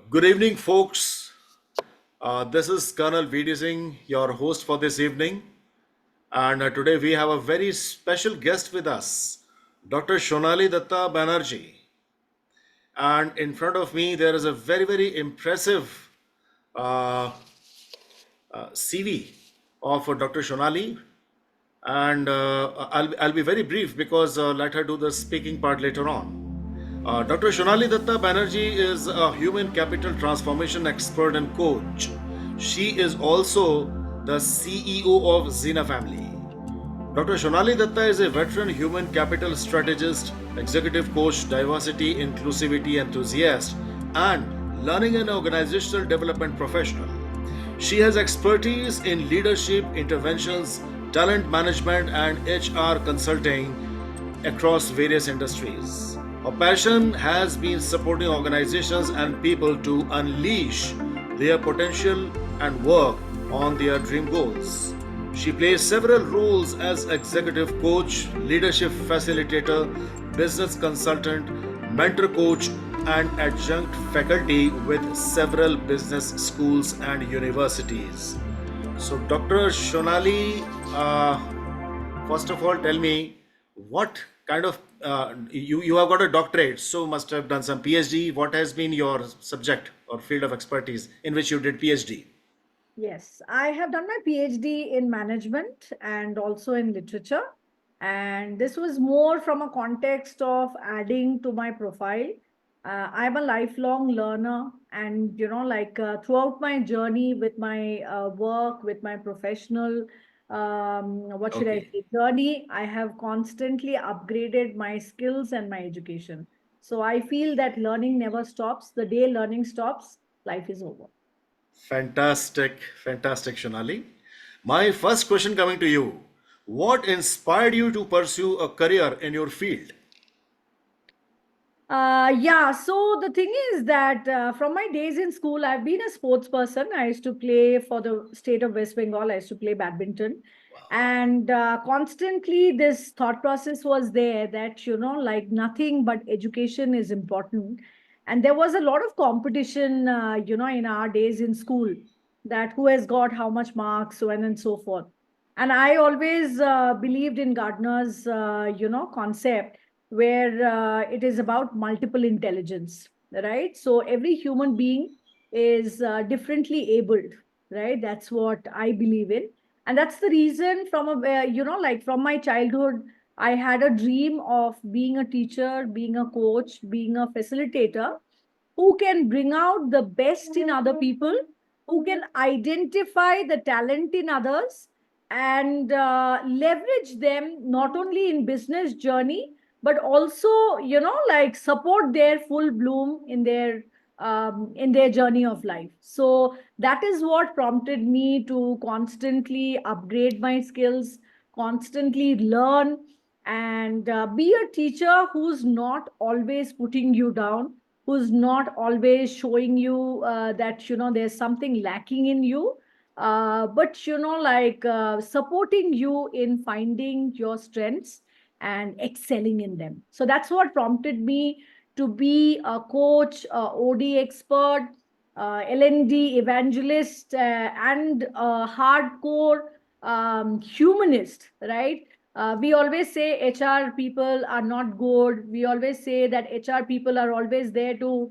Good evening, folks. This is Colonel VD Singh, your host for this evening. And today we have a very special guest with us, Dr. Shonali Datta Banerjee. And in front of me, there is a very impressive uh, CV of Dr. Shonali. And I'll be very brief because let her do the speaking part later on. Dr. Shonali Datta Banerjee is a human capital transformation expert and coach. She is also the CEO of Zena Family. Dr. Shonali Datta is a veteran human capital strategist, executive coach, diversity, inclusivity enthusiast, and learning and organizational development professional. She has expertise in leadership interventions, talent management, and HR consulting across various industries. Her passion has been supporting organizations and people to unleash their potential and work on their dream goals. She plays several roles as executive coach, leadership facilitator, business consultant, mentor coach, and adjunct faculty with several business schools and universities. So, Dr. Shonali, first of all, tell me what kind of you have got a doctorate, so must have done some PhD. What has been your subject or field of expertise in which you did PhD? Yes, I have done my PhD in management and also in literature. And this was more from a context of adding to my profile. I'm a lifelong learner, and throughout my journey with my work, with my professional, what should I Okay, say, journey, I have constantly upgraded my skills and my education. So I feel that learning never stops. The day learning stops, life is over. fantastic, Shonali. My first question coming to you: what inspired you to pursue a career in your field? Yeah, so the thing is that from my days in school, I've been a sports person. I used to play for the state of West Bengal. I used to play badminton. And constantly, this thought process was there that, like nothing but education is important. And there was a lot of competition, in our days in school, that who has got how much marks, so on and so forth. And I always believed in Gardner's, concept where it is about multiple intelligence, right? So every human being is differently abled, right? That's what I believe in. And that's the reason from my childhood, I had a dream of being a teacher, being a coach, being a facilitator who can bring out the best in other people, who can identify the talent in others and leverage them not only in business journey but also support their full bloom in their journey of life. So that is what prompted me to constantly upgrade my skills, constantly learn, and be a teacher who's not always putting you down, who's not always showing you that there's something lacking in you, but supporting you in finding your strengths and excelling in them. So that's what prompted me to be a coach, a OD expert, LND evangelist, and a hardcore humanist, right? We always say HR people are not good. We always say that HR people are always there to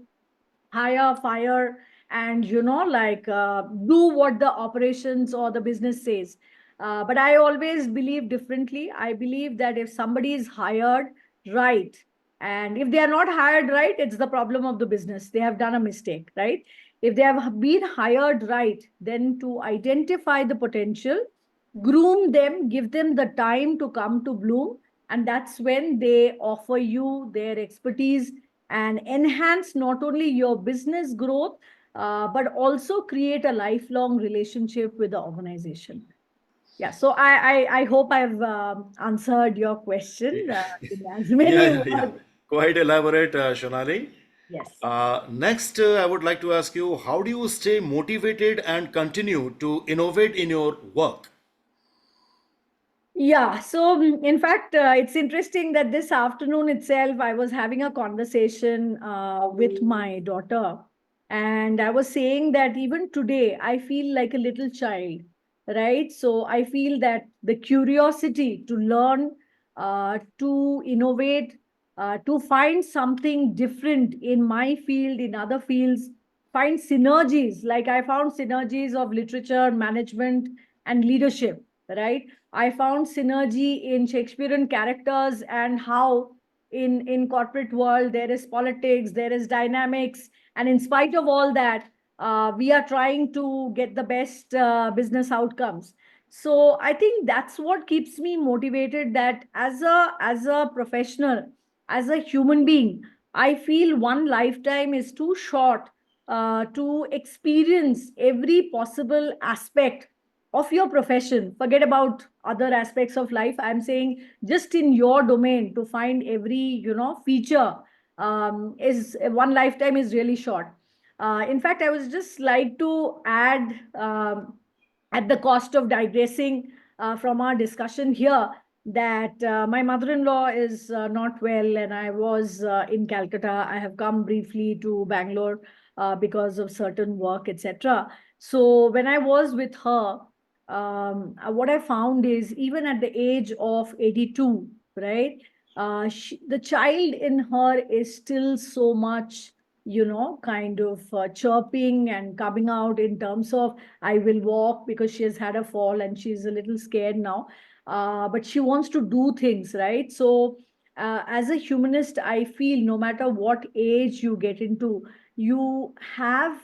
hire, fire, and do what the operations or the business says. But I always believe differently. I believe that if somebody is hired right, and if they are not hired right, it's the problem of the business. They have done a mistake, right? If they have been hired right, then to identify the potential, groom them, give them the time to come to bloom, and that's when they offer you their expertise and enhance not only your business growth, but also create a lifelong relationship with the organization. Yeah, so I hope I've answered your question in as many Yeah. words. Quite elaborate, Shonali. Yes. Next, I would like to ask you, how do you stay motivated and continue to innovate in your work? Yeah, so in fact, it's interesting that this afternoon itself, I was having a conversation with my daughter. And I was saying that even today, I feel like a little child, right? So I feel that the curiosity to learn, to innovate, to find something different in my field, in other fields, find synergies. Like I found synergies of literature, management, and leadership, right? I found synergy in Shakespearean characters and how in corporate world there is politics, there is dynamics, and in spite of all that, we are trying to get the best business outcomes. So I think that's what keeps me motivated, that as a professional, as a human being, I feel one lifetime is too short to experience every possible aspect of your profession. Forget about other aspects of life. I'm saying just in your domain, to find every feature, is one lifetime is really short. In fact, I was just like to add, at the cost of digressing from our discussion here, that my mother-in-law is not well, and I was in Calcutta. I have come briefly to Bangalore because of certain work, etc. So when I was with her, what I found is, even at the age of 82, right, the child in her is still so much, kind of chirping and coming out in terms of, I will walk, because she has had a fall and she's a little scared now. But she wants to do things, right? So, as a humanist, I feel no matter what age you get into, you have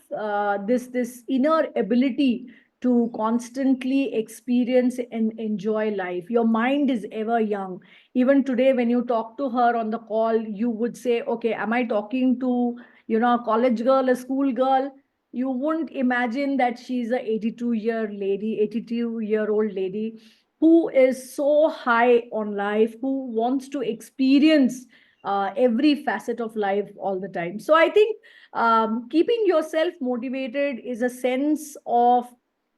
this inner ability to constantly experience and enjoy life. Your mind is ever young. Even today, when you talk to her on the call, you would say, okay, am I talking to, a college girl, a school girl? You wouldn't imagine that she's a 82-year-old lady who is so high on life, who wants to experience every facet of life all the time. So I think keeping yourself motivated is a sense of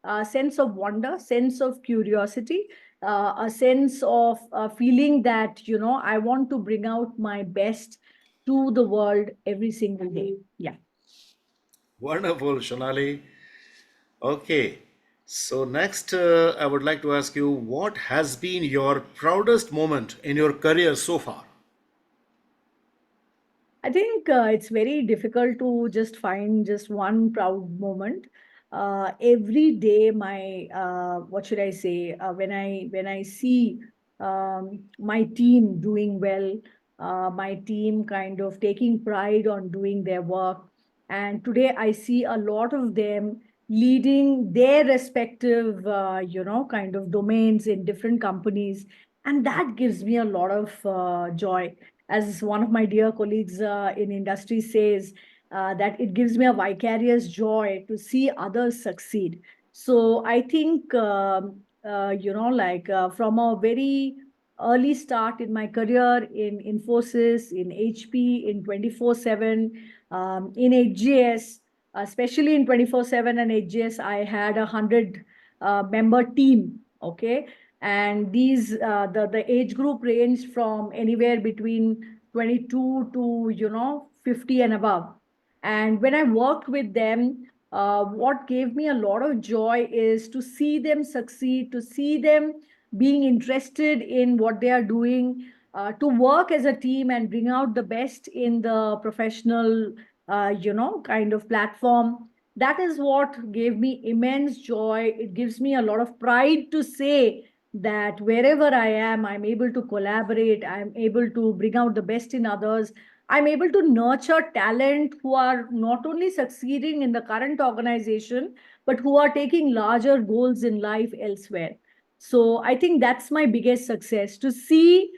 wonder, sense of curiosity, a sense of feeling that, I want to bring out my best to the world every single day. Yeah. Wonderful, Shonali. Okay, so next I would like to ask you, what has been your proudest moment in your career so far? I think it's very difficult to just find just one proud moment. Every day, my what should I say? When I see my team doing well, my team kind of taking pride on doing their work, and today I see a lot of them leading their respective, kind of domains in different companies, and that gives me a lot of joy. As one of my dear colleagues in industry says, that it gives me a vicarious joy to see others succeed. So I think, from a very early start in my career in Infosys, in HP, in 24/7, in HGS, especially in 24/7 and HGS, I had 100 member team. Okay, and these the age group ranged from anywhere between 22 to 50 and above. And when I worked with them, what gave me a lot of joy is to see them succeed, to see them being interested in what they are doing, to work as a team and bring out the best in the professional kind of platform. That is what gave me immense joy. It gives me a lot of pride to say that wherever I am, I'm able to collaborate, I'm able to bring out the best in others, I'm able to nurture talent who are not only succeeding in the current organization, but who are taking larger goals in life elsewhere. So I think that's my biggest success, to see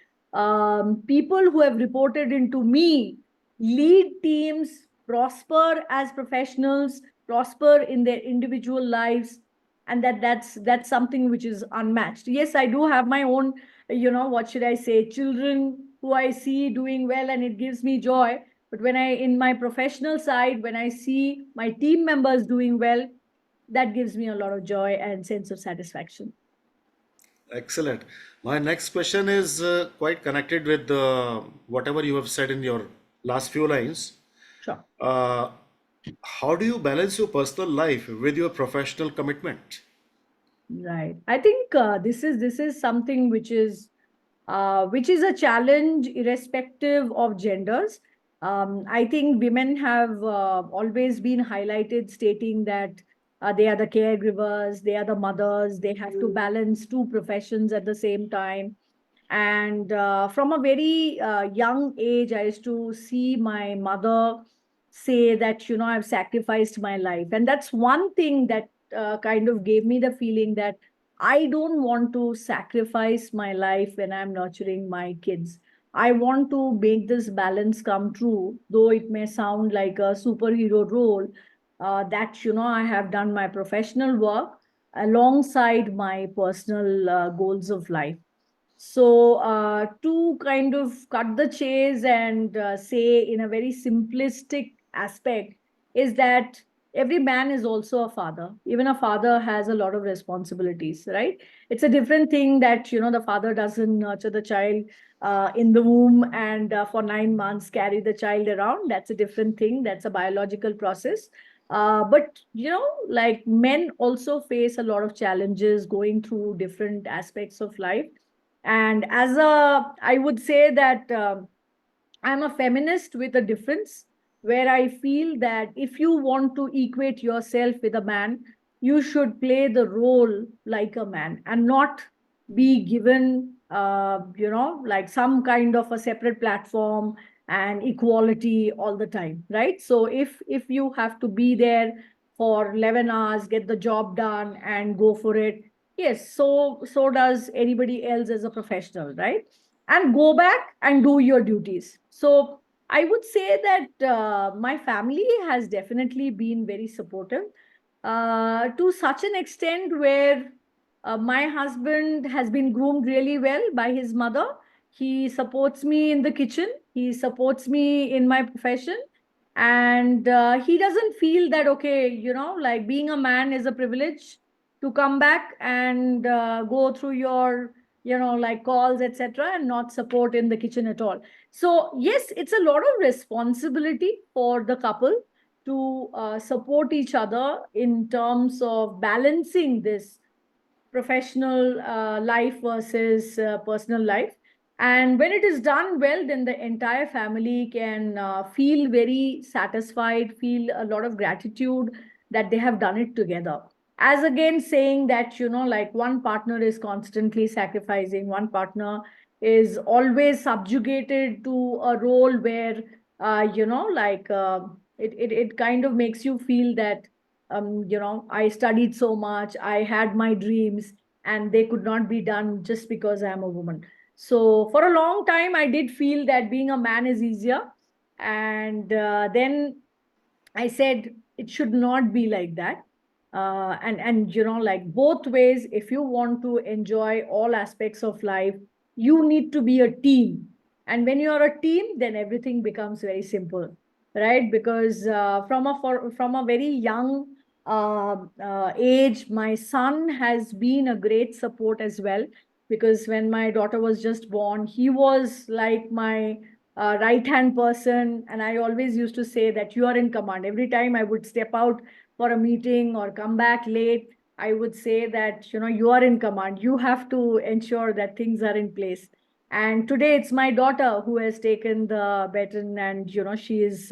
people who have reported into me lead teams, prosper as professionals, prosper in their individual lives, and that's something which is unmatched. Yes, I do have my own, what should I say, children who I see doing well, and it gives me joy. But when I, in my professional side, when I see my team members doing well, that gives me a lot of joy and sense of satisfaction. Excellent. My next question is quite connected with whatever you have said in your last few lines. Sure. Uh, How do you balance your personal life with your professional commitment? Right. I think this is something which is a challenge irrespective of genders. I think women have always been highlighted, stating that they are the caregivers, they are the mothers, they have to balance two professions at the same time. And from a very young age, I used to see my mother say that, I've sacrificed my life. And that's one thing that kind of gave me the feeling that I don't want to sacrifice my life when I'm nurturing my kids. I want to make this balance come true, though it may sound like a superhero role, that, I have done my professional work alongside my personal goals of life. So, to kind of cut the chase and say in a very simplistic aspect, is that every man is also a father. Even a father has a lot of responsibilities, right? It's a different thing that, the father doesn't nurture the child in the womb and for 9 months carry the child around. That's a different thing. That's a biological process. But, like men also face a lot of challenges going through different aspects of life. And I would say that I'm a feminist with a difference, where I feel that if you want to equate yourself with a man, you should play the role like a man and not be given, like some kind of a separate platform and equality all the time, right? So if you have to be there for 11 hours, get the job done and go for it, yes, so does anybody else as a professional, right? And go back and do your duties. So I would say that my family has definitely been very supportive to such an extent where my husband has been groomed really well by his mother. He supports me in the kitchen, he supports me in my profession, and he doesn't feel that, okay, like being a man is a privilege to come back and go through your like calls, etc., and not support in the kitchen at all. So yes, it's a lot of responsibility for the couple to support each other in terms of balancing this professional life versus personal life. And when it is done well, then the entire family can feel very satisfied, feel a lot of gratitude that they have done it together. As again saying that, like one partner is constantly sacrificing, one partner is always subjugated to a role where, like it kind of makes you feel that I studied so much, I had my dreams, and they could not be done just because I'm a woman. So for a long time, I did feel that being a man is easier. And then I said it should not be like that. And like both ways, if you want to enjoy all aspects of life, you need to be a team. And when you are a team, then everything becomes very simple, right? Because from a very young age, my son has been a great support as well. Because when my daughter was just born, he was like my right hand person, and I always used to say that you are in command. Every time I would step out for a meeting or come back late, I would say that, you are in command, you have to ensure that things are in place. And today it's my daughter who has taken the baton, and she is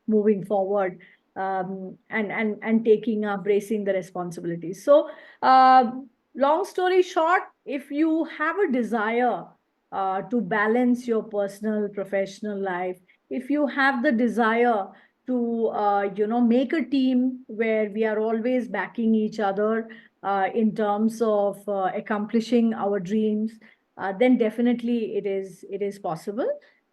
moving forward, and taking up, bracing the responsibilities. So uh, long story short, if you have a desire to balance your personal professional life, if you have the desire to make a team where we are always backing each other in terms of accomplishing our dreams, then definitely it is possible,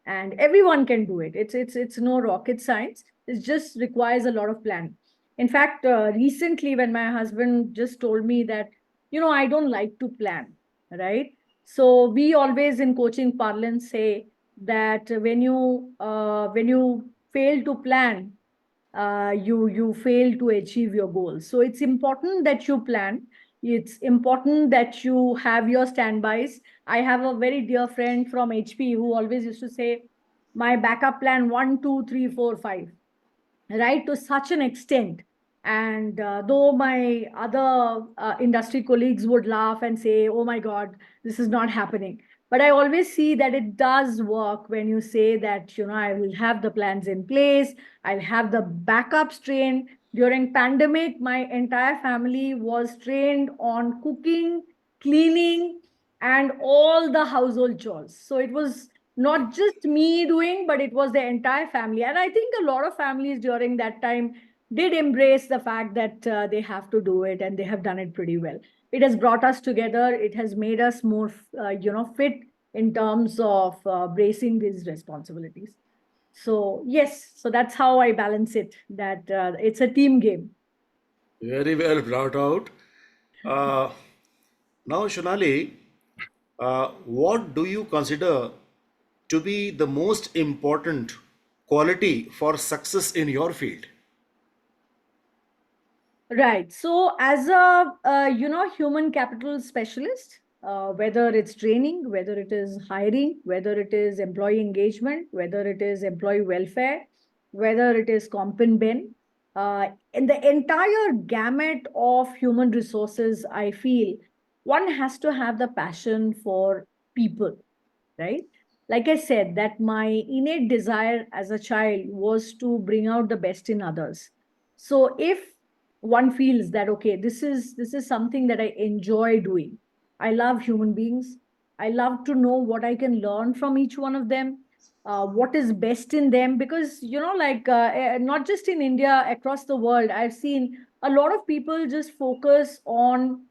and everyone can do it. It's no rocket science. It just requires a lot of plan. In fact, recently when my husband just told me that, I don't like to plan, right? So we always in coaching parlance say that when you fail to plan, you fail to achieve your goals. So it's important that you plan. It's important that you have your standbys. I have a very dear friend from HP who always used to say, "My backup plan 1, 2, 3, 4, 5." right, to such an extent. And though my other industry colleagues would laugh and say, oh my God, this is not happening. But I always see that it does work when you say that, I will have the plans in place, I'll have the backups trained. During pandemic, my entire family was trained on cooking, cleaning, and all the household chores. So it was not just me doing, but it was the entire family. And I think a lot of families during that time did embrace the fact that they have to do it, and they have done it pretty well. It has brought us together. It has made us more, fit in terms of bracing these responsibilities. So yes, so that's how I balance it. That it's a team game. Very well brought out. Uh, Now, Shonali, what do you consider to be the most important quality for success in your field? Right. So, as a human capital specialist, whether it's training, whether it is hiring, whether it is employee engagement, whether it is employee welfare, whether it is comp and ben, in the entire gamut of human resources, I feel one has to have the passion for people, right? Like I said, that my innate desire as a child was to bring out the best in others. So if one feels that, okay, this is something that I enjoy doing, I love human beings, I love to know what I can learn from each one of them, what is best in them. Because not just in India, across the world, I've seen a lot of people just focus on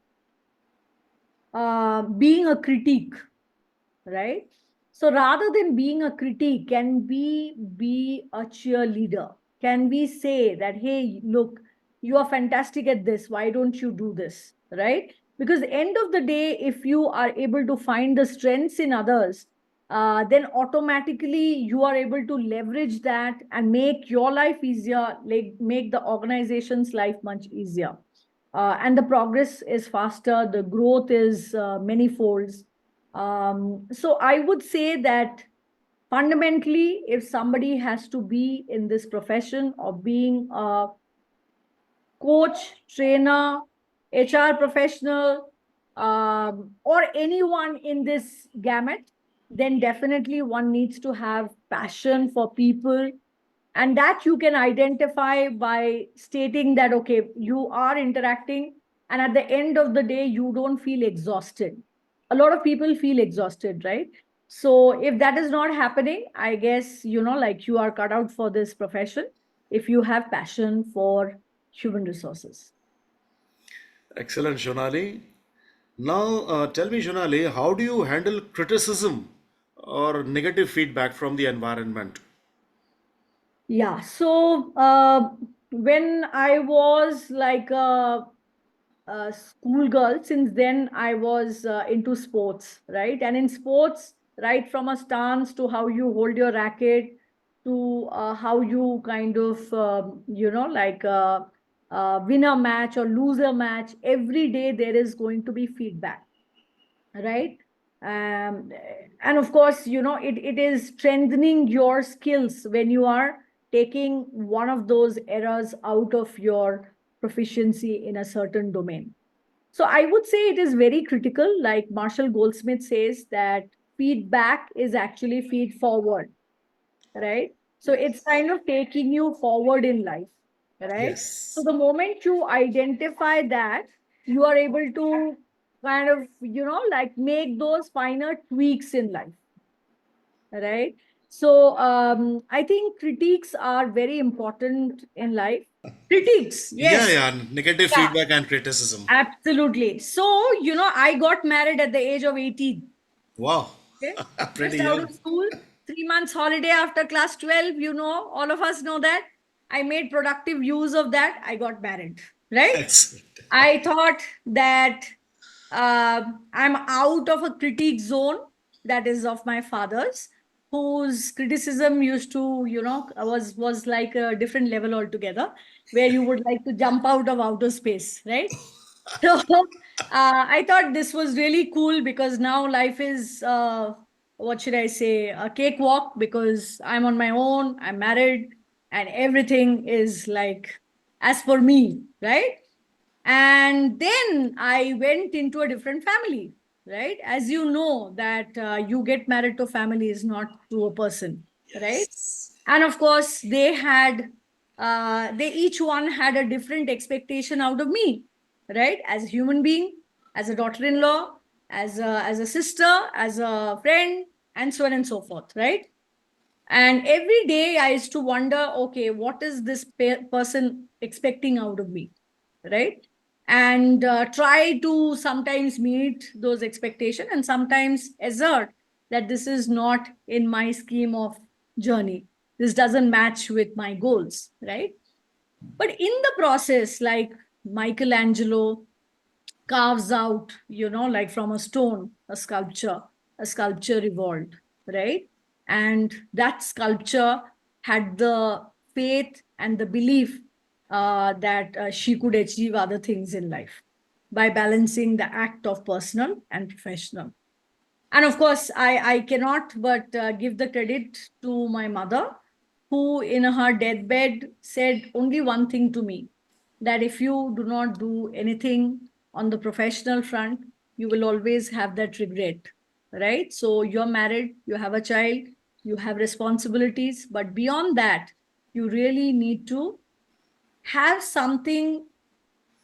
being a critique, right? So rather than being a critique, can we be a cheerleader? Can we say that, hey, look, you are fantastic at this. Why don't you do this? Right? Because end of the day, if you are able to find the strengths in others, then automatically you are able to leverage that and make your life easier, like make the organization's life much easier. And the progress is faster, the growth is many folds. So I would say that fundamentally, if somebody has to be in this profession of being a coach, trainer, HR professional, or anyone in this gamut, then definitely one needs to have passion for people. And that you can identify by stating that, okay, you are interacting, and at the end of the day, you don't feel exhausted. A lot of people feel exhausted, right? So if that is not happening, I guess, like you are cut out for this profession if you have passion for human resources. Excellent, Shonali. Now, tell me, Shonali, how do you handle criticism or negative feedback from the environment? Yeah. So when I was like a schoolgirl, since then I was into sports, right? And in sports, right from a stance to how you hold your racket to how you kind of, win a match or lose a match, every day there is going to be feedback, right? um, and of course, it is strengthening your skills when you are taking one of those errors out of your proficiency in a certain domain. So I would say it is very critical. Like Marshall Goldsmith says that feedback is actually feed forward, right? So it's kind of taking you forward in life, right? So Yes. the moment you identify that, you are able to kind of, like make those finer tweaks in life, right? So I think critiques are very important in life. Critiques, Yeah, yes. yeah, negative Yeah, feedback and criticism. absolutely. So, I got married at the age of 18. Wow, Okay. pretty Just out young. of school, 3 months holiday after class 12, all of us know that. I made productive use of that. I got married, right? Excellent. I thought that I'm out of a critique zone that is of my father's, whose criticism used to, was like a different level altogether, where you would like to jump out of outer space, right? So I thought this was really cool because now life is, what should I say, a cakewalk because I'm on my own, I'm married. and everything is like as per me, right? And then I went into a different family, right? As you know that you get married to a family is not to a person, right? Yes. And of course they each one had a different expectation out of me, right? As a human being, as a daughter-in-law, as a sister, as a friend, and so on and so forth, right? And every day I used to wonder, okay, what is this person expecting out of me, right? And try to sometimes meet those expectations and sometimes assert that this is not in my scheme of journey. This doesn't match with my goals, right? But in the process, like Michelangelo carves out, like from a stone, a sculpture evolved, right? And that sculpture had the faith and the belief that she could achieve other things in life by balancing the act of personal and professional. And of course, I cannot but give the credit to my mother, who in her deathbed said only one thing to me, that if you do not do anything on the professional front, you will always have that regret, right? So you're married, you have a child, you have responsibilities, but beyond that, you really need to have something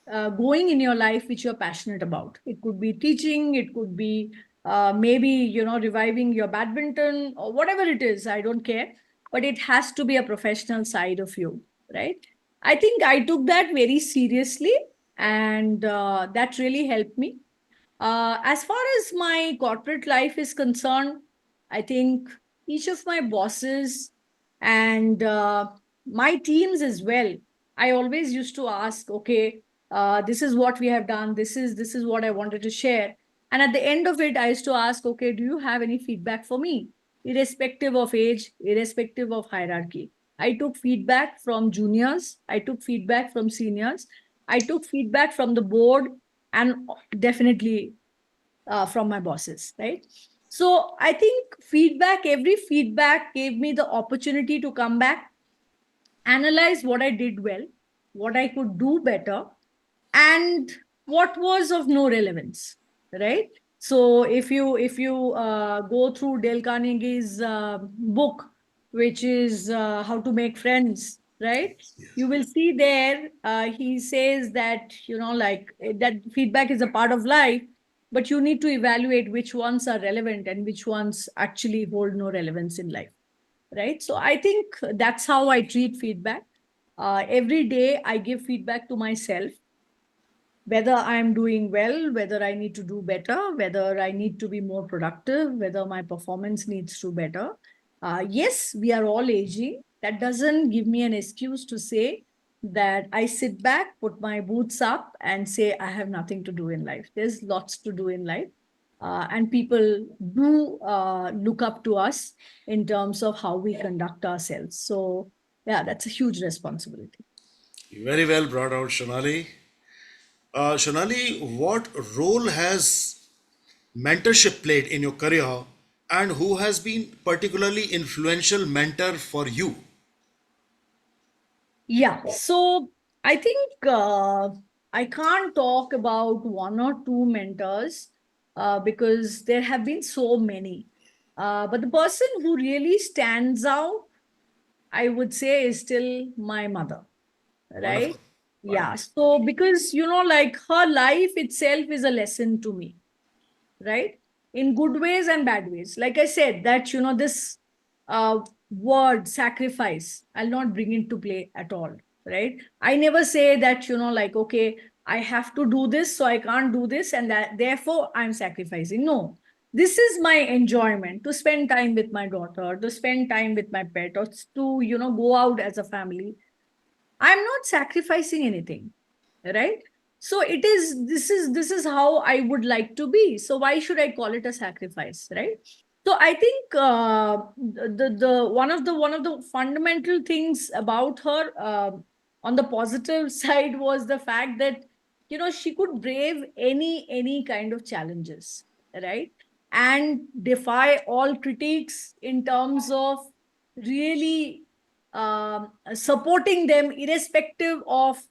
going in your life which you're passionate about. It could be teaching, it could be maybe reviving your badminton or whatever it is. I don't care, but it has to be a professional side of you, right? I think I took that very seriously, and that really helped me. As far as my corporate life is concerned, I think each of my bosses and my teams as well, I always used to ask, okay, this is what we have done. This is what I wanted to share. And at the end of it, I used to ask, okay, do you have any feedback for me, irrespective of age, irrespective of hierarchy? I took feedback from juniors. I took feedback from seniors. I took feedback from the board, and definitely from my bosses, right? So I think every feedback gave me the opportunity to come back, analyze what I did well, what I could do better, and what was of no relevance, right? So if you go through Dale Carnegie's book, which is How to Make Friends, right? You will see there he says that that feedback is a part of life, but you need to evaluate which ones are relevant and which ones actually hold no relevance in life, right? So I think that's how I treat feedback. Every day I give feedback to myself, whether I'm doing well, whether I need to do better, whether I need to be more productive, whether my performance needs to better. Yes, we are all aging. That doesn't give me an excuse to say that I sit back, put my boots up, and say I have nothing to do in life. There's lots to do in life. And people do look up to us in terms of how we conduct ourselves. So, yeah, that's a huge responsibility. Very well brought out, Shonali. Shonali, what role has mentorship played in your career, and who has been particularly influential mentor for you? Yeah, so I think I can't talk about one or two mentors because there have been so many. But the person who really stands out, I would say, is still my mother, right? Wonderful. Yeah, Wonderful. so because, like her life itself is a lesson to me, right? In good ways and bad ways. Like I said, that, this uh, word sacrifice, I'll not bring into play at all, right? I never say that, okay, I have to do this, so I can't do this, and that therefore I'm sacrificing. No, this is my enjoyment, to spend time with my daughter, to spend time with my pet, or to, go out as a family. I'm not sacrificing anything, right? So this is how I would like to be. So why should I call it a sacrifice, right? So I think the one of the fundamental things about her on the positive side was the fact that she could brave any kind of challenges, right? And defy all critiques in terms of really supporting them irrespective of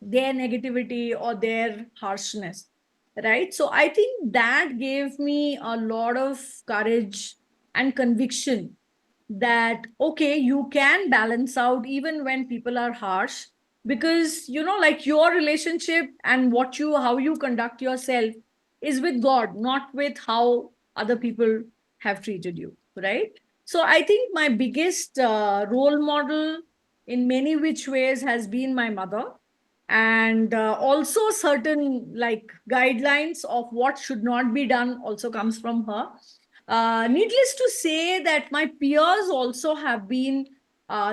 their negativity or their harshness, right? So I think that gave me a lot of courage and conviction that okay, you can balance out even when people are harsh, because like your relationship and how you conduct yourself is with God, not with how other people have treated you, right? So I think my biggest role model in many which ways has been my mother, and also certain like guidelines of what should not be done also comes from her. Needless to say that my peers also have been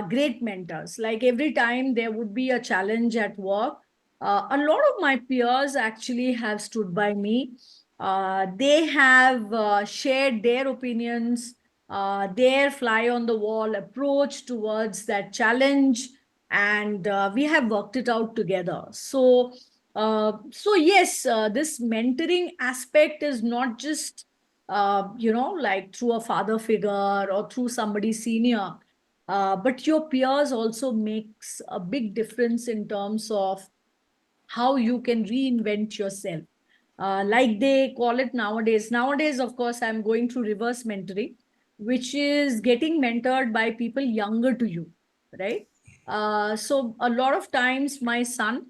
great mentors. Like every time there would be a challenge at work, a lot of my peers actually have stood by me. They have shared their opinions, their fly on the wall approach towards that challenge, and we have worked it out together. So yes, this mentoring aspect is not just like through a father figure or through somebody senior, but your peers also makes a big difference in terms of how you can reinvent yourself. Like they call it nowadays. Nowadays, of course, I'm going through reverse mentoring, which is getting mentored by people younger to you, right? So a lot of times, my son,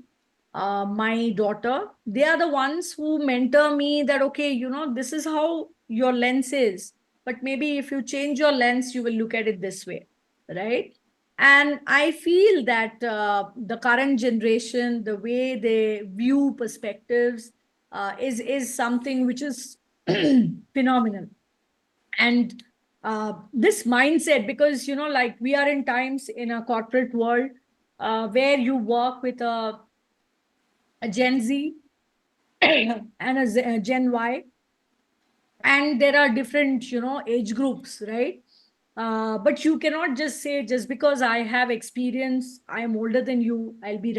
my daughter, they are the ones who mentor me that, okay, this is how your lens is. But maybe if you change your lens, you will look at it this way, right? And I feel that the current generation, the way they view perspectives, is something which is phenomenal. And this mindset, because like we are in times in a corporate world where you work with a Gen Z and a Gen Y, and there are different age groups, right? But you cannot just say, just because I have experience, I am older than you, I'll be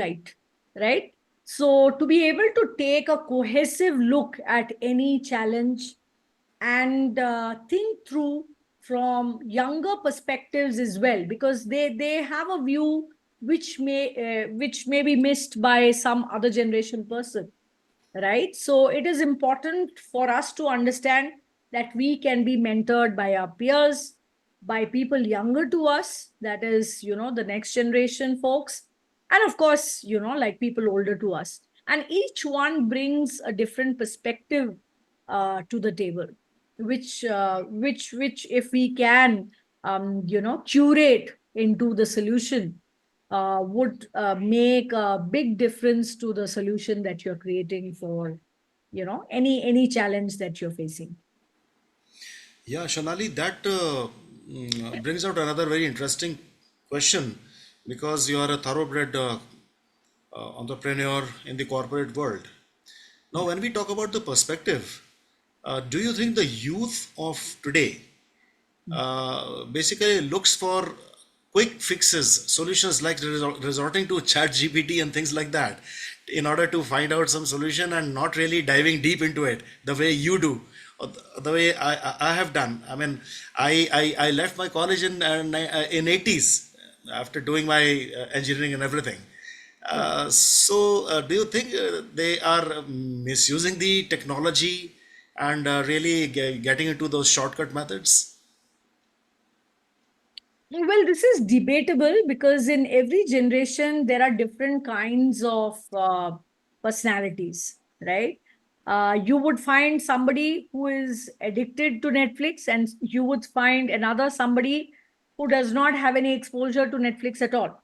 right? So to be able to take a cohesive look at any challenge and think through from younger perspectives as well, because they have a view which may be missed by some other generation person, right? So it is important for us to understand that we can be mentored by our peers, by people younger to us, that is, the next generation folks, and of course, like people older to us. And each one brings a different perspective to the table, which if we can, curate into the solution, would make a big difference to the solution that you're creating for any challenge that you're facing. Yeah, Shanali, that brings out another very interesting question, because you are a thoroughbred entrepreneur in the corporate world. Now, when we talk about the perspective, do you think the youth of today basically looks for quick fixes, solutions like resorting to chat GPT and things like that in order to find out some solution and not really diving deep into it the way you do, or the way I have done? I mean, I left my college in 80s after doing my engineering and everything. So, do you think they are misusing the technology and really getting into those shortcut methods? Well, this is debatable because in every generation there are different kinds of personalities, right? You would find somebody who is addicted to Netflix, and you would find another somebody who does not have any exposure to Netflix at all,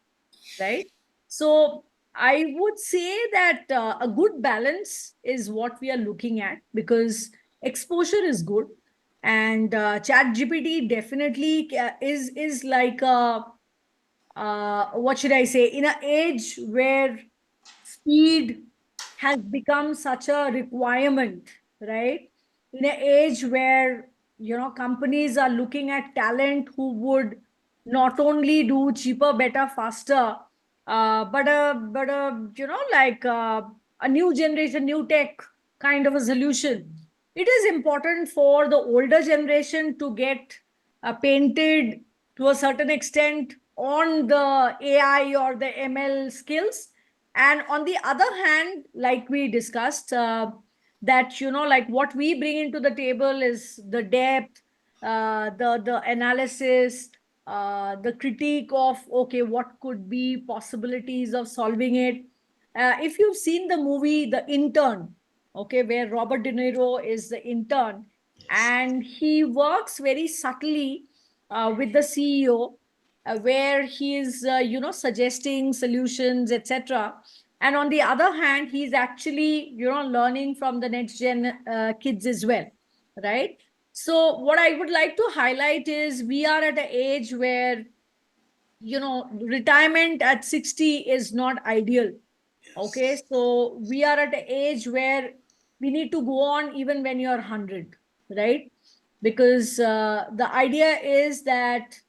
right? So I would say that a good balance is what we are looking at, because exposure is good, and Chat GPT definitely is like a what should I say, in an age where speed has become such a requirement, right? In an age where companies are looking at talent who would not only do cheaper, better, faster, but like a new generation, new tech kind of a solution. It is important for the older generation to get painted to a certain extent on the AI or the ML skills. And on the other hand, like we discussed, that, like what we bring into the table is the depth, the analysis, the critique of, okay, what could be possibilities of solving it. If you've seen the movie The Intern, okay, where Robert De Niro is the intern, Yes. and he works very subtly with the CEO, where he is, suggesting solutions, etc. And on the other hand, he's actually, learning from the next gen kids as well, right? So what I would like to highlight is we are at an age where, retirement at 60 is not ideal. Okay, Yes. so we are at an age where we need to go on even when you're 100, right? Because the idea is that,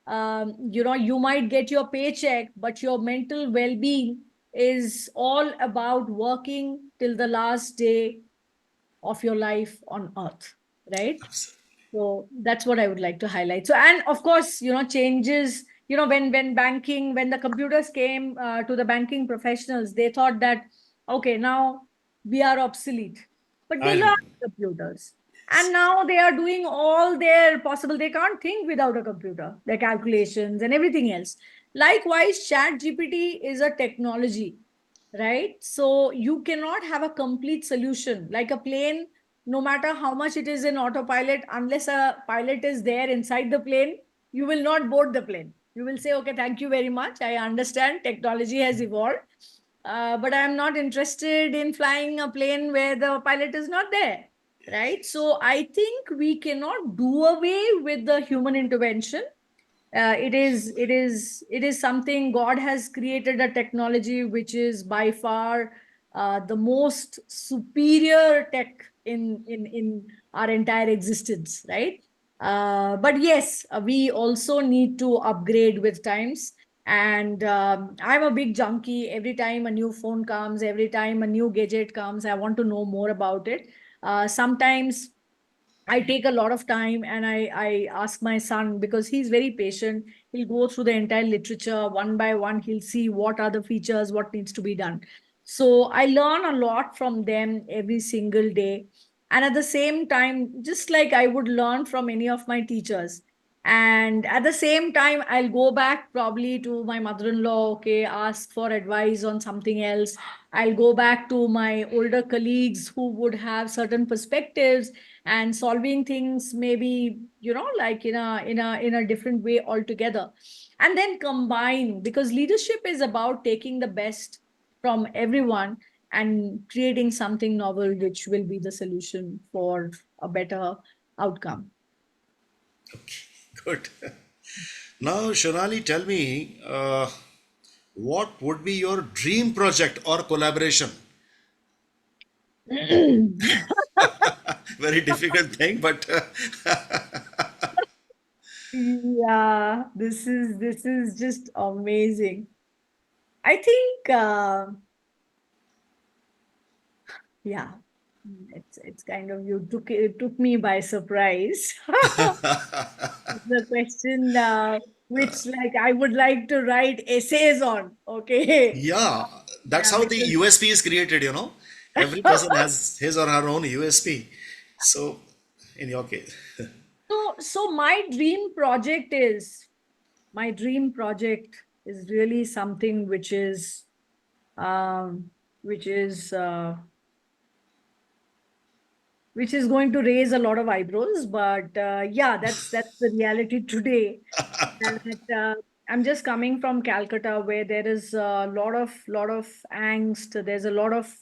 you might get your paycheck, but your mental well being is all about working till the last day of your life on earth, right? Absolutely. So that's what I would like to highlight. So, and of course, changes, when banking, when the computers came to the banking professionals, they thought that, okay, now we are obsolete. But they I know. learned computers. And Yes. now they are doing all their possible, they can't think without a computer, their calculations and everything else. Likewise, Chat GPT is a technology, right? So you cannot have a complete solution like a plane. No matter how much it is in autopilot, unless a pilot is there inside the plane, you will not board the plane. You will say, okay, thank you very much, I understand technology has evolved, but I'm not interested in flying a plane where the pilot is not there, Yes. right? So I think we cannot do away with the human intervention. It is something God has created, a technology which is by far the most superior tech in our entire existence, right? But yes, we also need to upgrade with times. And I'm a big junkie. Every time a new phone comes, every time a new gadget comes, I want to know more about it. Sometimes I take a lot of time and I ask my son, because he's very patient. He'll go through the entire literature one by one. He'll see what are the features, what needs to be done. So I learn a lot from them every single day. And at the same time, just like I would learn from any of my teachers. And at the same time, I'll go back probably to my mother-in-law, okay, ask for advice on something else. I'll go back to my older colleagues who would have certain perspectives and solving things maybe, like in a different way altogether. And then combine, because leadership is about taking the best from everyone and creating something novel which will be the solution for a better outcome. Okay. Good. Now, Shonali, tell me, what would be your dream project or collaboration? Very difficult thing, but Yeah, this is just amazing. I think, yeah, it's kind of, you took me by surprise. The question, which like I would like to write essays on. Okay. yeah, that's Yeah, how the because USP is created, you know. Every person has his or her own USP. So, in your case, so my dream project is really something um which is uh, which is going to raise a lot of eyebrows, but yeah, that's the reality today. That I'm just coming from Calcutta, where there is a lot of angst. There's a lot of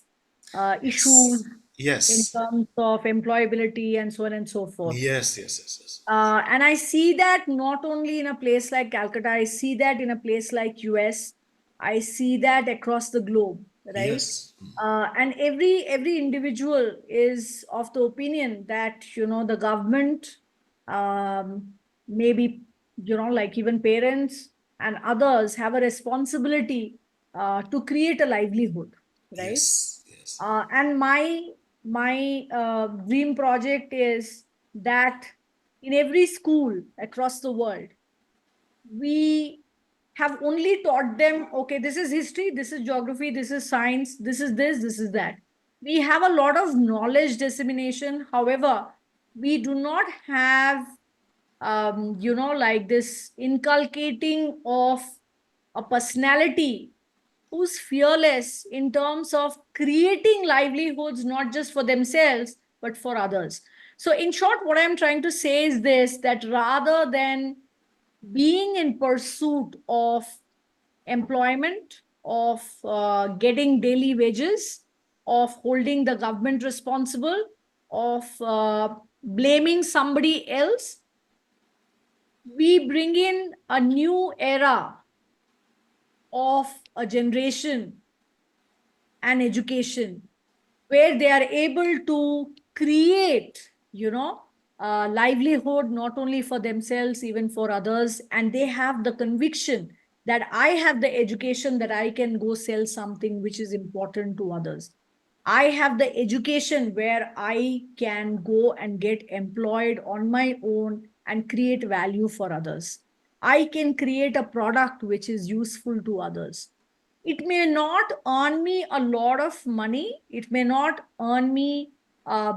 issues yes, in yes, terms of employability and so on and so forth. yes, yes, yes, yes, And I see that not only in a place like Calcutta, I see that in a place like US. I see that across the globe, right? yes, And every individual is of the opinion that, the government, um, maybe, like even parents and others have a responsibility to create a livelihood, right? yes, yes, And my dream project is that in every school across the world, we have only taught them, okay, this is history, this is geography, this is science, this is this, this is that. We have a lot of knowledge dissemination. However, we do not have, like this inculcating of a personality who's fearless in terms of creating livelihoods, not just for themselves, but for others. So, in short, what I'm trying to say is this, that rather than being in pursuit of employment, of getting daily wages, of holding the government responsible, of blaming somebody else, we bring in a new era of a generation and education where they are able to create, livelihood not only for themselves, even for others. And they have the conviction that I have the education that I can go sell something which is important to others. I have the education where I can go and get employed on my own and create value for others. I can create a product which is useful to others. It may not earn me a lot of money. It may not earn me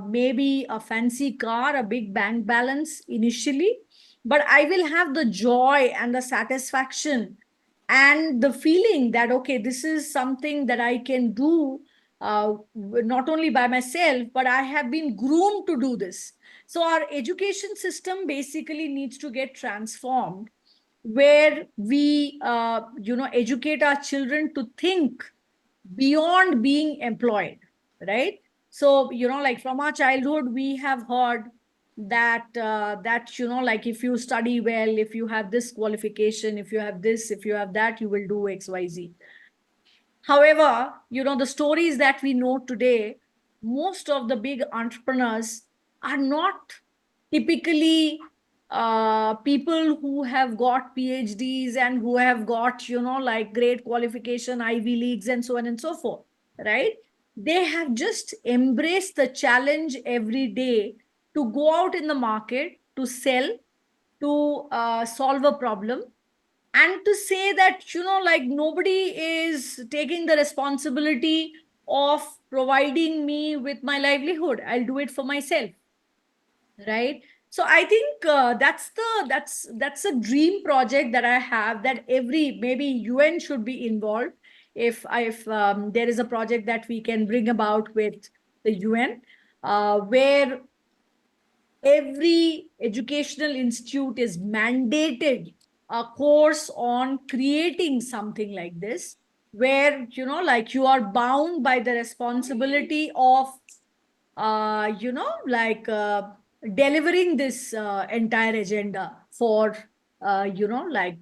maybe a fancy car, a big bank balance initially, but I will have the joy and the satisfaction and the feeling that, okay, this is something that I can do not only by myself, but I have been groomed to do this. So our education system basically needs to get transformed, where we educate our children to think beyond being employed, right? So, like from our childhood we have heard that like if you study well, if you have this qualification, if you have this, if you have that, you will do XYZ. However, the stories that we know today, most of the big entrepreneurs are not typically people who have got PhDs and who have got, like great qualification, Ivy Leagues, and so on and so forth, right? They have just embraced the challenge every day to go out in the market, to sell, to solve a problem, and to say that, like nobody is taking the responsibility of providing me with my livelihood, I'll do it for myself, right? So I think that's a dream project that I have, that every, maybe UN should be involved. If there is a project that we can bring about with the UN, where every educational institute is mandated a course on creating something like this, where, like you are bound by the responsibility of delivering this entire agenda for like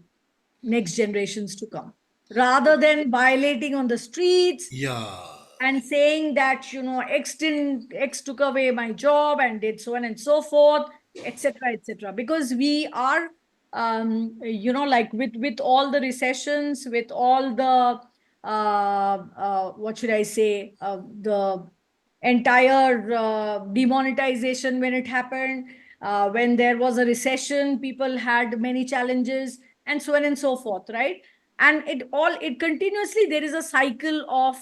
next generations to come, rather than violating on the streets Yeah. and saying that, X took away my job and did so on and so forth, etc., etc. Because we are, like with all the recessions, with all the what should I say, the entire demonetization when it happened, when there was a recession, people had many challenges, and so on and so forth, right? And it continuously, there is a cycle of,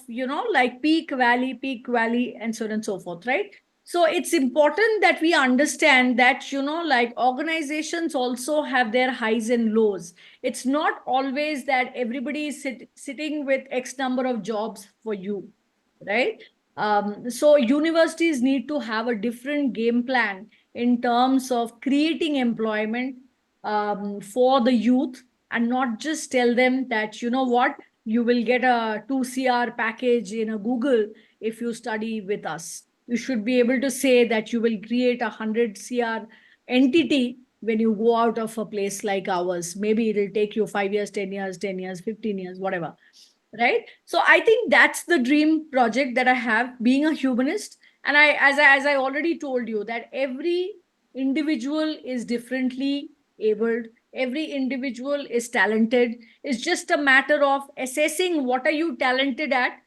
like peak valley, and so on and so forth, right? So it's important that we understand that, like organizations also have their highs and lows. It's not always that everybody is sitting with X number of jobs for you, right? So universities need to have a different game plan in terms of creating employment for the youth, and not just tell them that, what, you will get a 2 CR package in a Google if you study with us. You should be able to say that you will create 100 CR entity when you go out of a place like ours. Maybe it'll take you 5 years, 10 years, 10 years, 15 years, whatever, right? So I think that's the dream project that I have, being a humanist. And as I already told you, that every individual is differently abled, every individual is talented. It's just a matter of assessing what are you talented at,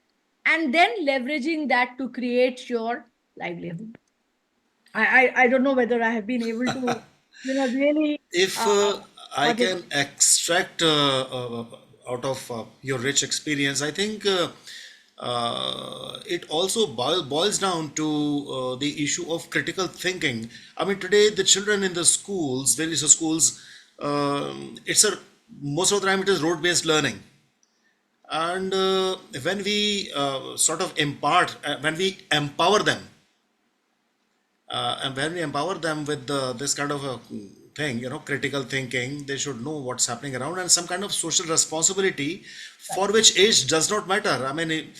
and then leveraging that to create your livelihood. I don't know whether I have been able to, really If uh, I Or did can extract out of your rich experience. I think it also boils down to the issue of critical thinking. I mean, today the children in the schools, various schools, it's a most of the time it is road-based learning, and when we sort of when we empower them and when we empower them with this kind of a thing, critical thinking, they should know what's happening around and some kind of social responsibility for which age does not matter. I mean,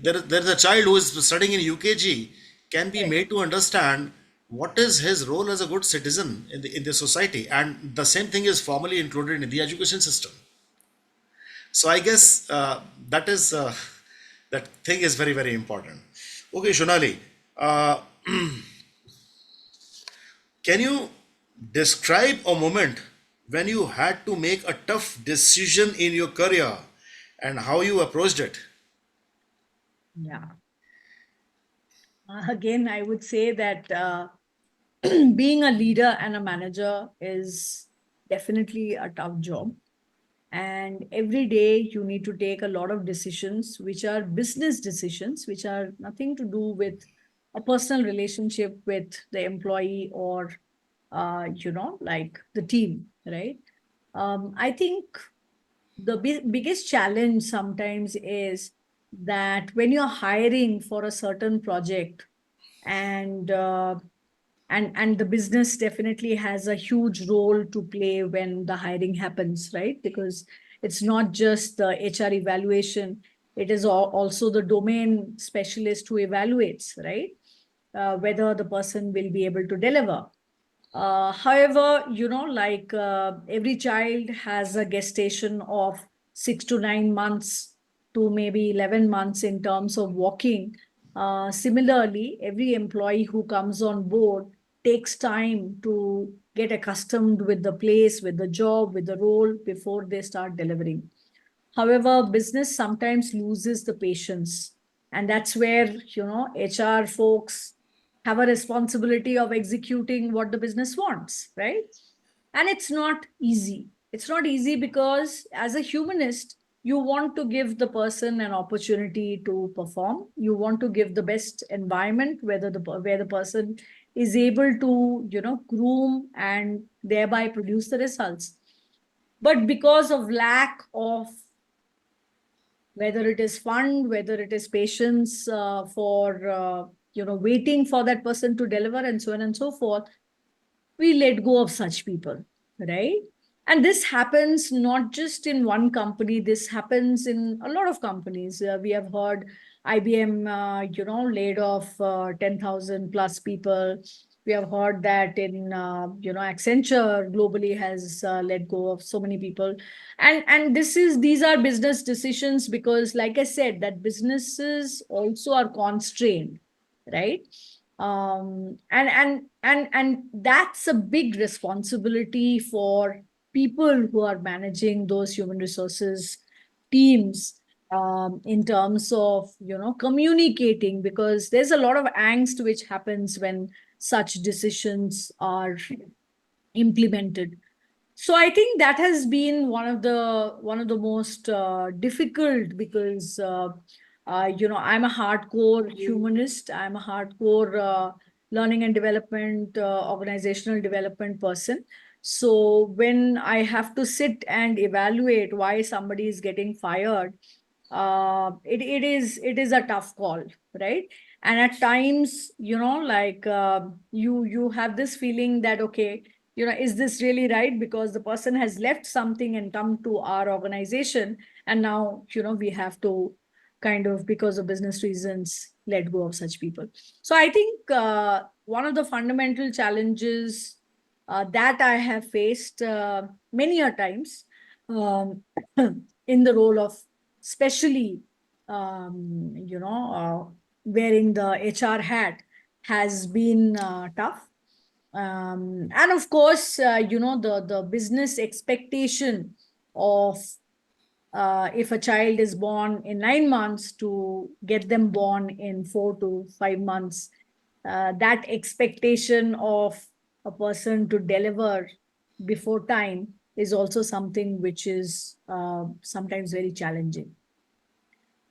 there's a child who is studying in UKG can be correct? made to understand what is his role as a good citizen in the society, and the same thing is formally included in the education system. So I guess that is that thing is very very important. Okay, Shonali, uh, can you describe a moment when you had to make a tough decision in your career and how you approached it? Yeah. Again, I would say that being a leader and a manager is definitely a tough job. And every day you need to take a lot of decisions, which are business decisions, which are nothing to do with a personal relationship with the employee or, like the team, right? I think the biggest challenge sometimes is that when you're hiring for a certain project, and and the business definitely has a huge role to play when the hiring happens, right? Because it's not just the HR evaluation, it is also the domain specialist who evaluates, right? Whether the person will be able to deliver. However, every child has a gestation of 6 to 9 months to maybe 11 months in terms of walking. Similarly, every employee who comes on board takes time to get accustomed with the place, with the job, with the role before they start delivering. However, business sometimes loses the patience. And that's where, HR folks have a responsibility of executing what the business wants, right? And it's not easy. It's not easy because as a humanist, you want to give the person an opportunity to perform. You want to give the best environment, where the person is able to, groom and thereby produce the results. But because of lack of, whether it is fund, whether it is patience for waiting for that person to deliver, and so on and so forth, we let go of such people, right? And this happens not just in one company, this happens in a lot of companies. We have heard IBM, laid off 10,000 plus people. We have heard that in, Accenture globally has let go of so many people. And these are business decisions because, like I said, that businesses also are constrained, right? And that's a big responsibility for people who are managing those human resources teams, in terms of communicating, because there's a lot of angst which happens when such decisions are implemented. So I think that has been one of the most difficult, because I'm a hardcore humanist. I'm a hardcore learning and development, organizational development person. So when I have to sit and evaluate why somebody is getting fired, it is a tough call, right? And at times, you have this feeling that, okay, is this really right? Because the person has left something and come to our organization, and now we have to kind of, because of business reasons, let go of such people. So I think one of the fundamental challenges that I have faced many a times, um, in the role of, especially, wearing the HR hat, has been tough. And of course, the business expectation of, if a child is born in 9 months, to get them born in 4 to 5 months, that expectation of a person to deliver before time is also something which is sometimes very challenging.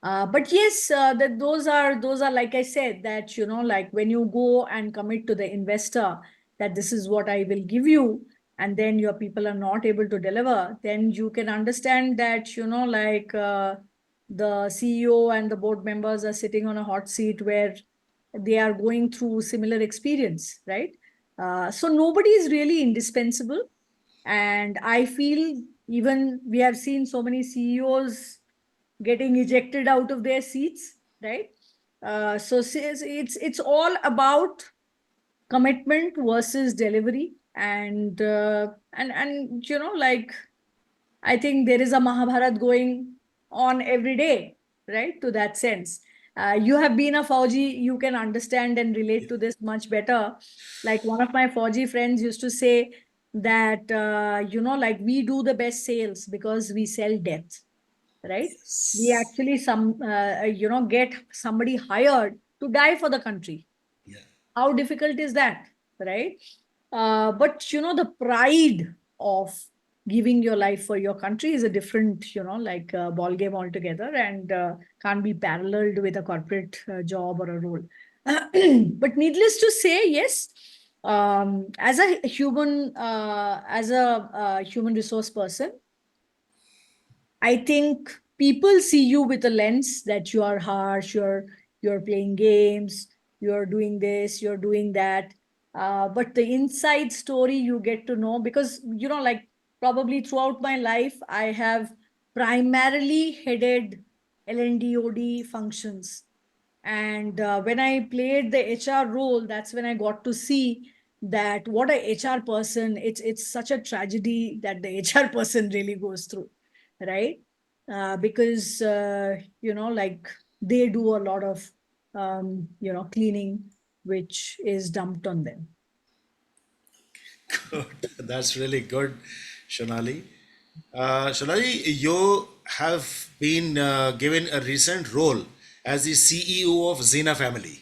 But yes, that those are like I said, that like when you go and commit to the investor that this is what I will give you, and then your people are not able to deliver, then you can understand that like the CEO and the board members are sitting on a hot seat where they are going through similar experience, right? So nobody is really indispensable, and I feel even we have seen so many CEOs getting ejected out of their seats, right? So it's all about commitment versus delivery, and like I think there is a Mahabharat going on every day, right? To that sense. You have been a Fauji, you can understand and relate to this much better. Like one of my Fauji friends used to say that, like we do the best sales because we sell death, right? We Yes. actually get somebody hired to die for the country. Yeah. How difficult is that, right? But the pride of giving your life for your country is a different, like ball game altogether, and can't be paralleled with a corporate job or a role. But needless to say, yes, as a human resource person, I think people see you with a lens that you are harsh, you're playing games, you're doing this, you're doing that. But the inside story you get to know, because like probably throughout my life, I have primarily headed L&D functions. And when I played the HR role, that's when I got to see that what a HR person, it's such a tragedy that the HR person really goes through, right? Because like they do a lot of cleaning, which is dumped on them. Good. That's really good, Shonali. Shonali, you have been given a recent role as the CEO of Zena Family.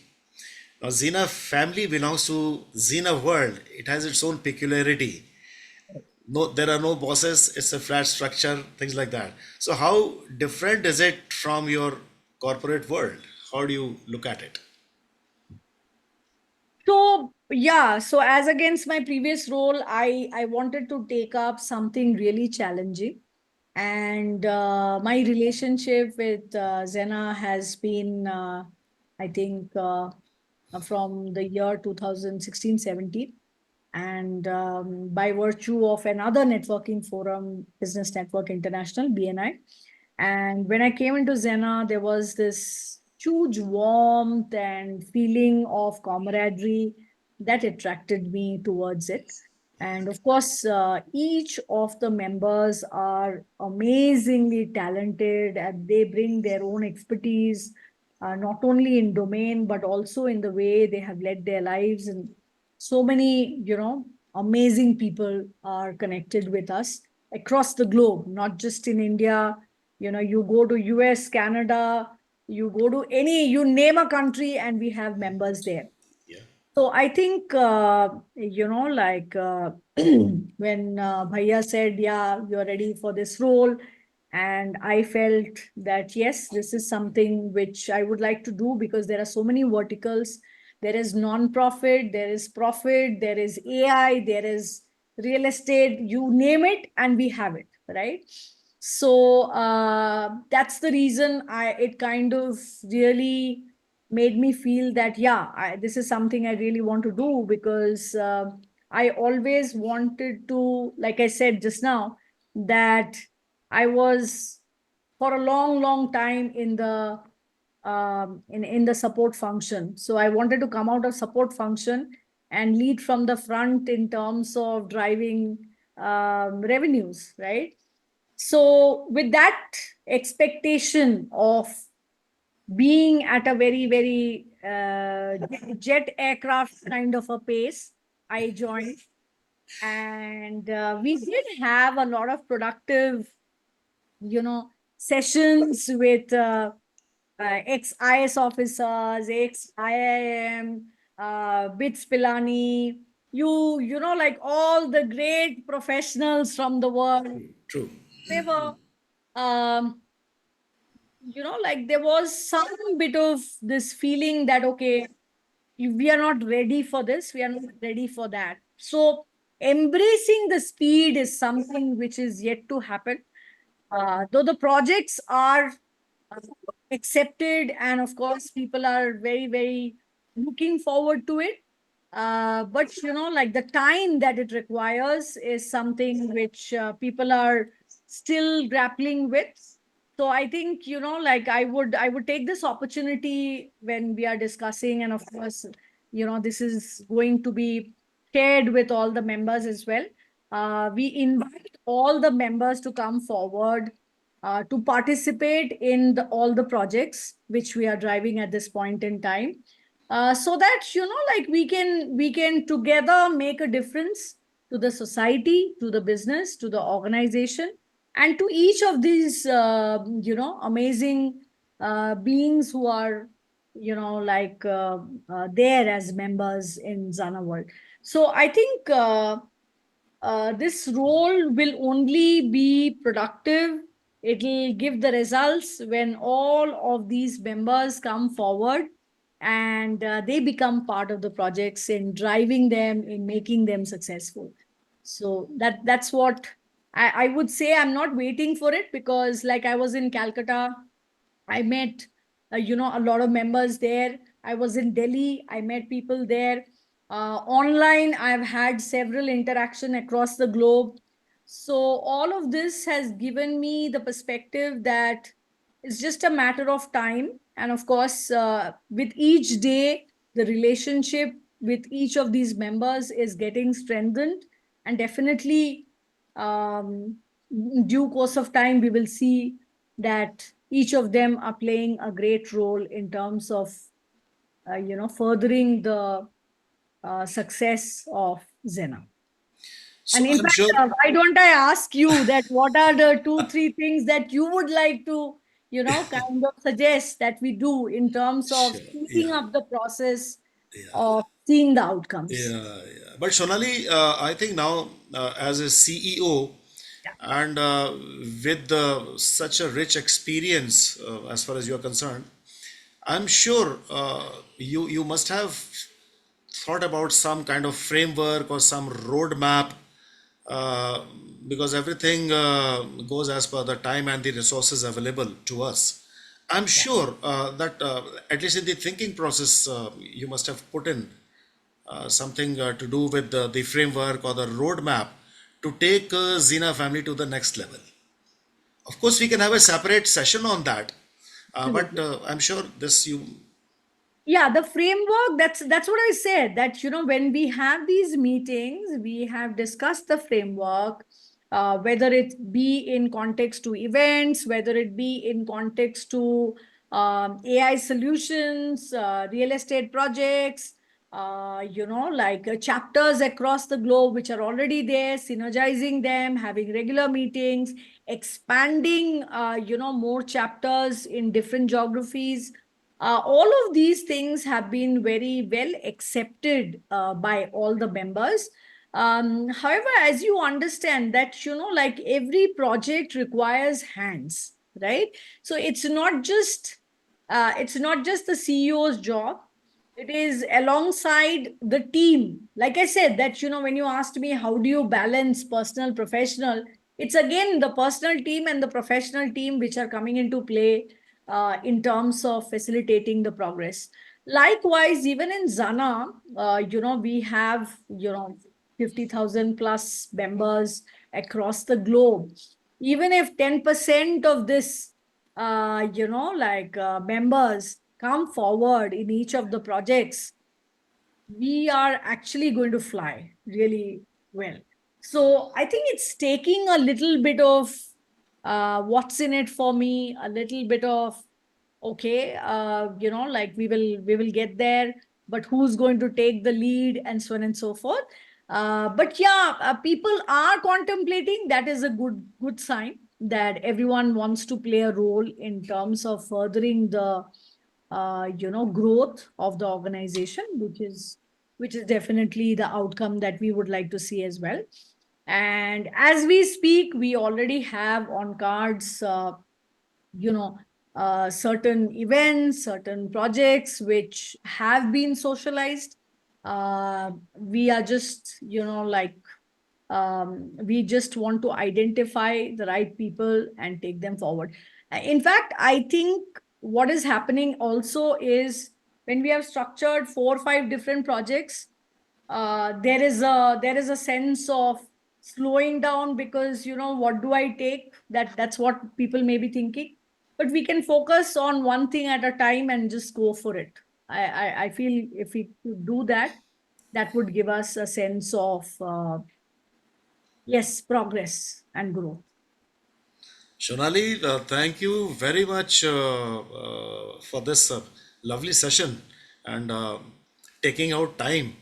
Now, Zena Family belongs to Zena World. It has its own peculiarity. No, there are no bosses. It's a flat structure, things like that. So, how different is it from your corporate world? How do you look at it? So yeah, so as against my previous role, I wanted to take up something really challenging, and my relationship with Zena has been, I think, from the year 2016-17, and by virtue of another networking forum, Business Network International (BNI). And when I came into Zena, there was this huge warmth and feeling of camaraderie that attracted me towards it. And of course, each of the members are amazingly talented, and they bring their own expertise, not only in domain, but also in the way they have led their lives. And so many, amazing people are connected with us across the globe, not just in India. You go to US, Canada, you go to you name a country, and we have members there. Yeah. So I think, like when Bhaiya said, yeah, you're ready for this role. And I felt that, yes, this is something which I would like to do, because there are so many verticals. There is non-profit, there is profit, there is AI, there is real estate, you name it, and we have it, right? So that's the reason it kind of really made me feel that, yeah, this is something I really want to do, because I always wanted to, like I said just now, that I was for a long, long time in the in the support function. So I wanted to come out of support function and lead from the front in terms of driving revenues, right? So with that expectation of being at a very, very jet aircraft kind of a pace, I joined. And we did have a lot of productive, sessions with ex-IS officers, ex-IIM, BITS Pilani. you know, like all the great professionals from the world, True. they were, um, you know, like there was some bit of this feeling that, okay, we are not ready for this, we are not ready for that. So embracing the speed is something which is yet to happen. Though the projects are uh, accepted, and of course people are very very looking forward to it, but you know, like the time that it requires is something which people are still grappling with. So I think, you know, like I would take this opportunity when we are discussing, and of course, you know, this is going to be shared with all the members as well. We invite all the members to come forward to participate in all the projects which we are driving at this point in time, so that, you know, like we can together make a difference to the society, to the business, to the organization, and to each of these you know, amazing beings who are, you know, like there as members in Zana World. So I think this role will only be productive. It'll give the results when all of these members come forward and they become part of the projects in driving them, in making them successful. So that's what I would say. I'm not waiting for it, because like I was in Calcutta, I met, you know, a lot of members there. I was in Delhi. I met people there. Online, I've had several interaction across the globe. So all of this has given me the perspective that it's just a matter of time. And of course, with each day, the relationship with each of these members is getting strengthened. And definitely, in due course of time, we will see that each of them are playing a great role in terms of you know, furthering the success of Zena. So And in I'm fact, sure. why don't I ask you that what are the two, three things that you would like to, you know, kind of suggest that we do in terms of Sure. speeding Yeah. up the process Yeah. of seeing the outcomes? Yeah. Yeah. But Sonali, I think now as a CEO Yeah. and with such a rich experience as far as you're concerned, I'm sure you must have thought about some kind of framework or some roadmap, uh, because everything goes as per the time and the resources available to us. I'm Yeah. sure that at least in the thinking process, you must have put in something to do with the framework or the roadmap to take Zena family to the next level. Of course, we can have a separate session on that, but Absolutely. I'm sure this you. Yeah, the framework, that's what I said, that you know, when we have these meetings, we have discussed the framework, whether it be in context to events, whether it be in context to AI solutions, real estate projects, you know, like chapters across the globe which are already there, synergizing them, having regular meetings, expanding you know, more chapters in different geographies. All of these things have been very well accepted by all the members. However, as you understand that, you know, like every project requires hands, right? So it's not just the CEO's job. It is alongside the team. Like I said, that, you know, when you asked me how do you balance personal, professional, it's again the personal team and the professional team which are coming into play in terms of facilitating the progress. Likewise, even in Zana, you know, we have, you know, 50,000 plus members across the globe. Even if 10% of this, you know, like members come forward in each of the projects, we are actually going to fly really well. So I think it's taking a little bit of what's in it for me, a little bit of, okay, you know, like we will get there, but who's going to take the lead, and so on and so forth. But yeah, people are contemplating. That is a good sign that everyone wants to play a role in terms of furthering the you know, growth of the organization, which is definitely the outcome that we would like to see as well. And as we speak, we already have on cards, you know, certain events, certain projects which have been socialized. We are just, we just want to identify the right people and take them forward. In fact, I think what is happening also is when we have structured 4 or 5 different projects, there is a sense of slowing down, because what do I take, that's what people may be thinking. But we can focus on one thing at a time and just go for it. I feel if we could do that, that would give us a sense of yes, progress and growth. Shonali, thank you very much for this lovely session and taking out time,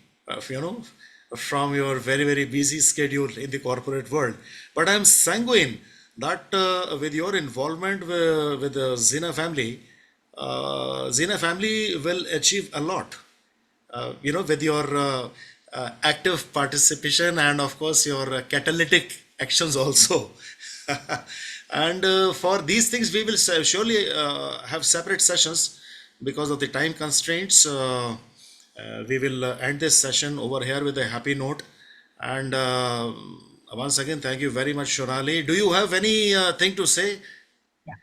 from your very, very busy schedule in the corporate world. But I'm sanguine that with your involvement with the Zena family will achieve a lot, with your active participation and of course your catalytic actions also. And for these things we will surely have separate sessions because of the time constraints. We will end this session over here with a happy note. And once again, thank you very much, Shonali. Do you have any thing to say? Yeah.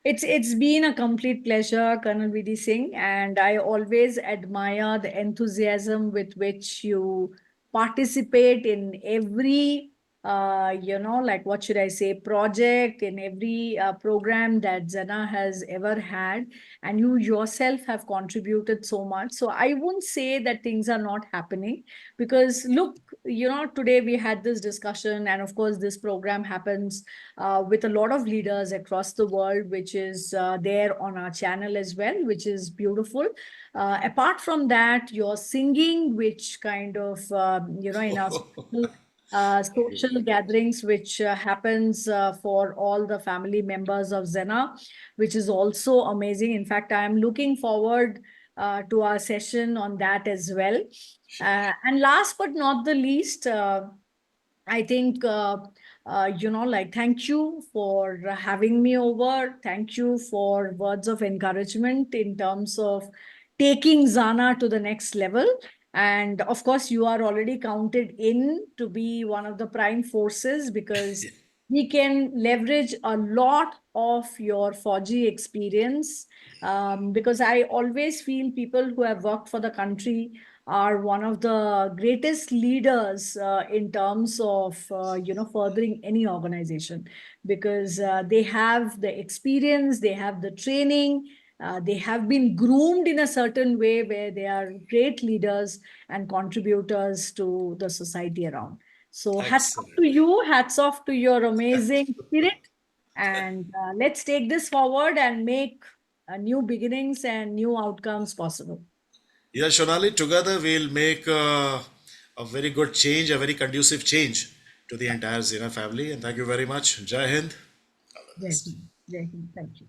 It's been a complete pleasure, Colonel VD Singh, and I always admire the enthusiasm with which you participate in every, like what should I say, project, in every program that Zena has ever had, and you yourself have contributed so much. So I won't say that things are not happening, because look, today we had this discussion, and of course this program happens with a lot of leaders across the world, which is there on our channel as well, which is beautiful. Apart from that, your singing, which kind of, in our social gatherings, which happens for all the family members of Zena, which is also amazing. In fact, I am looking forward to our session on that as well. And last but not the least, I think, thank you for having me over. Thank you for words of encouragement in terms of taking Zana to the next level. And of course, you are already counted in to be one of the prime forces, because we can leverage a lot of your 4G experience. Because I always feel people who have worked for the country are one of the greatest leaders in terms of furthering any organization, because they have the experience, they have the training, they have been groomed in a certain way where they are great leaders and contributors to the society around. So hats off to Excellent. you, hats off to your amazing spirit, and let's take this forward and make new beginnings and new outcomes possible. Yeah, Shonali, together we'll make a very good change, a very conducive change to the entire Zena family. And thank you very much. Jai Hind. All the Jai best. Hind. Jai Hind. Thank you.